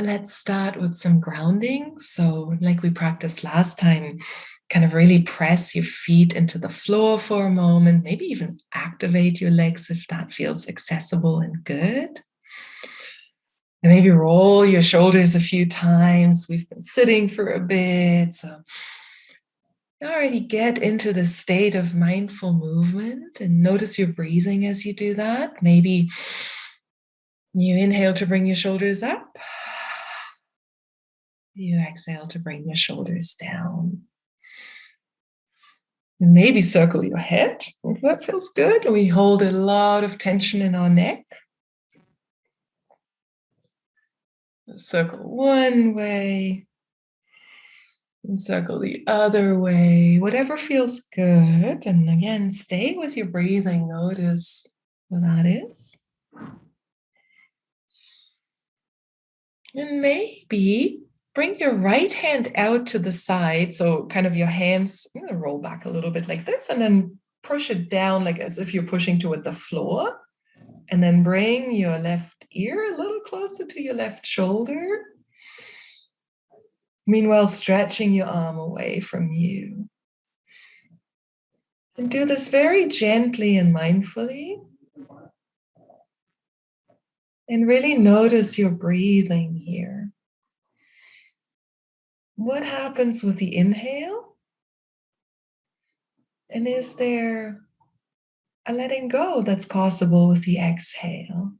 let's start with some grounding. So, like we practiced last time, kind of really press your feet into the floor for a moment, maybe even activate your legs if that feels accessible and good. And maybe roll your shoulders a few times. We've been sitting for a bit. So, you already get into the state of mindful movement and notice your breathing as you do that. Maybe you inhale to bring your shoulders up. You exhale to bring your shoulders down. And maybe circle your head if that feels good. We hold a lot of tension in our neck. Circle one way and circle the other way, whatever feels good. And again, stay with your breathing. Notice what that is. And maybe bring your right hand out to the side. So kind of your hands roll back a little bit like this, and then push it down like as if you're pushing toward the floor. And then bring your left ear a little closer to your left shoulder. Meanwhile, stretching your arm away from you. And do this very gently and mindfully. And really notice your breathing here. What happens with the inhale? And is there a letting go that's possible with the exhale?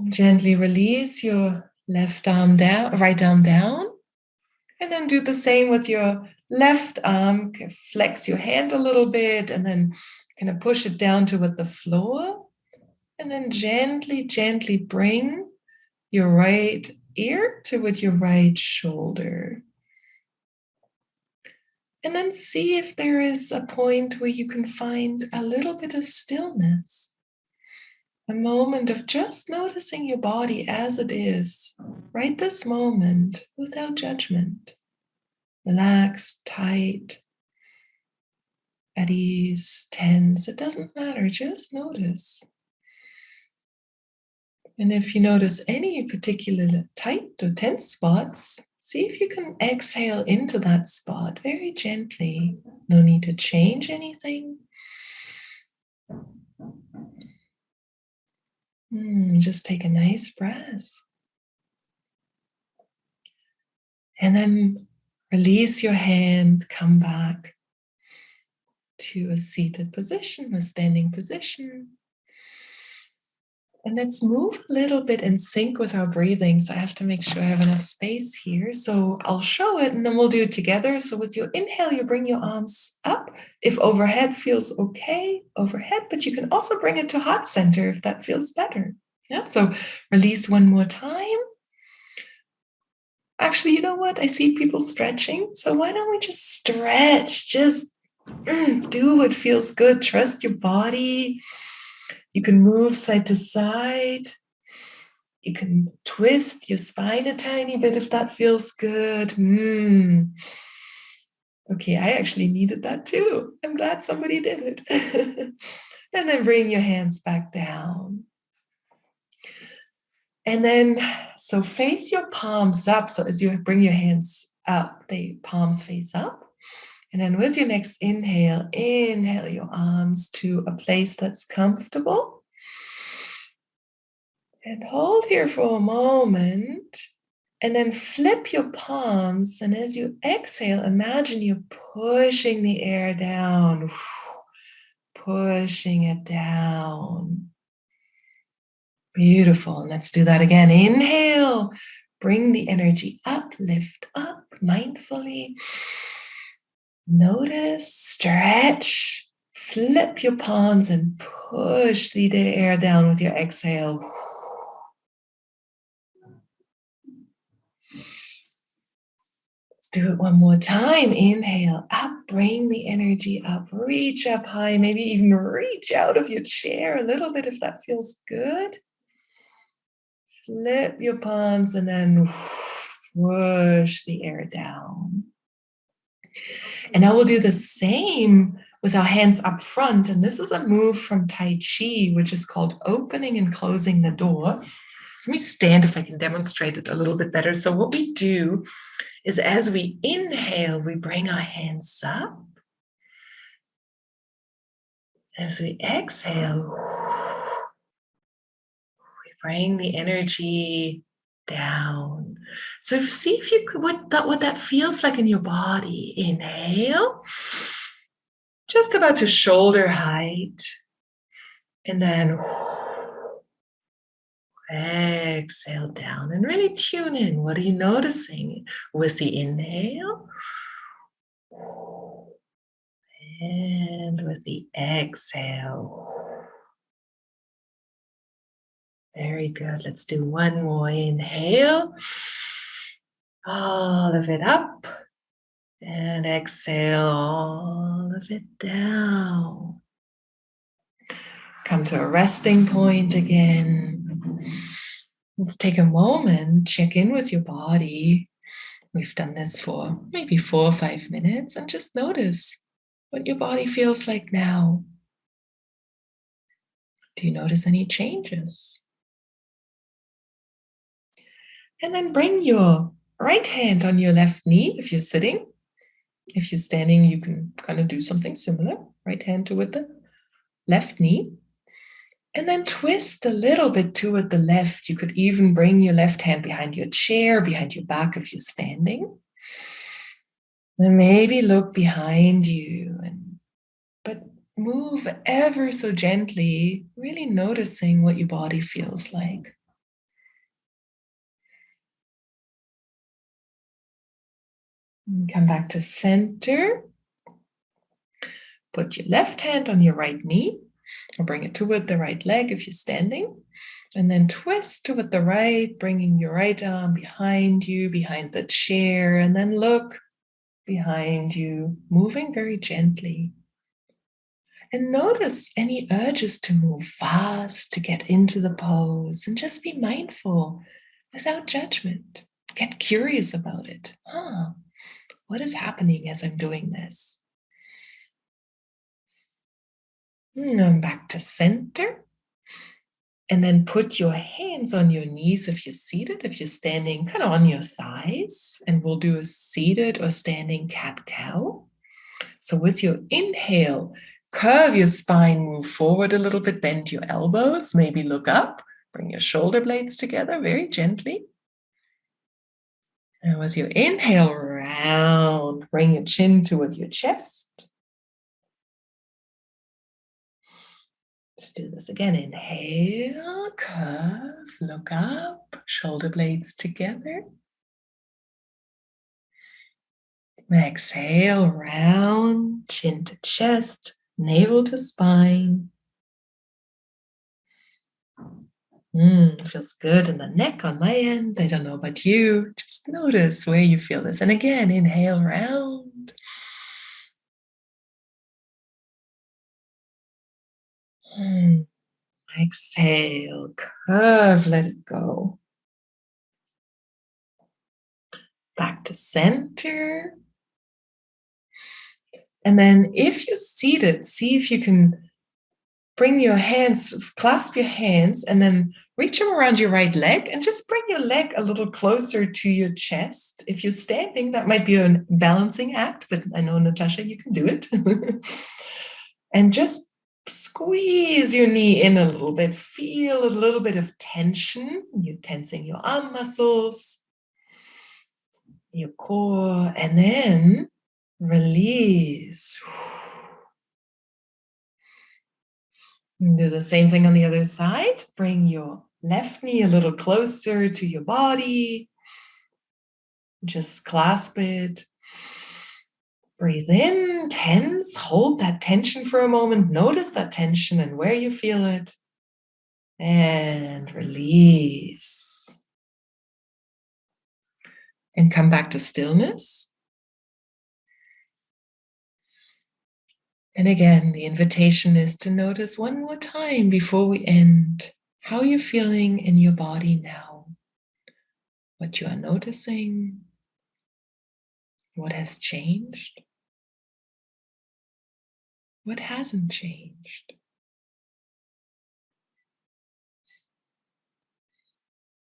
Gently release your left arm down, right arm down. And then do the same with your left arm. Flex your hand a little bit and then kind of push it down toward the floor. And then gently, gently bring your right ear toward your right shoulder. And then see if there is a point where you can find a little bit of stillness. A moment of just noticing your body as it is, right this moment, without judgment. Relaxed, tight, at ease, tense, it doesn't matter, just notice. And if you notice any particular tight or tense spots, see if you can exhale into that spot very gently. No need to change anything. Just take a nice breath. And then release your hand, come back to a seated position, a standing position. And let's move a little bit in sync with our breathing. So I have to make sure I have enough space here. So I'll show it and then we'll do it together. So with your inhale, you bring your arms up. If overhead feels okay, overhead, but you can also bring it to heart center if that feels better. Yeah, so release one more time. Actually, you know what? I see people stretching. So why don't we just stretch? Just do what feels good. Trust your body. You can move side to side. You can twist your spine a tiny bit if that feels good. Okay, I actually needed that too. I'm glad somebody did it. And then bring your hands back down. And then, so face your palms up. So as you bring your hands up, the palms face up. And then with your next inhale, inhale your arms to a place that's comfortable. And hold here for a moment. And then flip your palms. And as you exhale, imagine you're pushing the air down. Pushing it down. Beautiful. And let's do that again. Inhale. Bring the energy up, lift up mindfully. Notice, stretch, flip your palms and push the air down with your exhale. Let's do it one more time. Inhale, up, bring the energy up, reach up high, maybe even reach out of your chair a little bit if that feels good. Flip your palms and then push the air down. And now we'll do the same with our hands up front. And this is a move from Tai Chi, which is called opening and closing the door. So let me stand if I can demonstrate it a little bit better. So what we do is as we inhale, we bring our hands up. As we exhale, we bring the energy down. So see if you could what that feels like in your body. Inhale, just about to shoulder height. And then exhale down and really tune in. What are you noticing with the inhale? And with the exhale. Very good. Let's do one more inhale. All of it up. And exhale all of it down. Come to a resting point again. Let's take a moment, check in with your body. We've done this for maybe 4 or 5 minutes, and just notice what your body feels like now. Do you notice any changes? And then bring your right hand on your left knee if you're sitting. If you're standing, you can kind of do something similar. Right hand toward the left knee. And then twist a little bit toward the left. You could even bring your left hand behind your chair, behind your back if you're standing. Then maybe look behind you, but move ever so gently, really noticing what your body feels like. And come back to center. Put your left hand on your right knee, or bring it toward the right leg if you're standing. And then twist toward the right, bringing your right arm behind you, behind the chair, and then look behind you, moving very gently. And notice any urges to move fast, to get into the pose, and just be mindful without judgment. Get curious about it. What is happening as I'm doing this? And back to center. And then put your hands on your knees if you're seated, if you're standing kind of on your thighs. And we'll do a seated or standing cat-cow. So with your inhale, curve your spine, move forward a little bit, bend your elbows, maybe look up, bring your shoulder blades together very gently. And with your inhale, round, bring your chin toward your chest. Let's do this again. Inhale, curve, look up, shoulder blades together. Exhale, round, chin to chest, navel to spine. Feels good in the neck on my end. I don't know about you. Just notice where you feel this. And again, inhale, round. Exhale, curve, let it go. Back to center. And then if you're seated, see if you can bring your hands, clasp your hands, and then reach them around your right leg and just bring your leg a little closer to your chest. If you're standing, that might be a balancing act, but I know, Natasha, you can do it. And just squeeze your knee in a little bit. Feel a little bit of tension. You're tensing your arm muscles, your core, and then release. Do the same thing on the other side. Bring your left knee a little closer to your body. Just clasp it. Breathe in, tense. Hold that tension for a moment. Notice that tension and where you feel it. And release. And come back to stillness. And again, the invitation is to notice one more time before we end how you're feeling in your body now. What you are noticing, what has changed. What hasn't changed?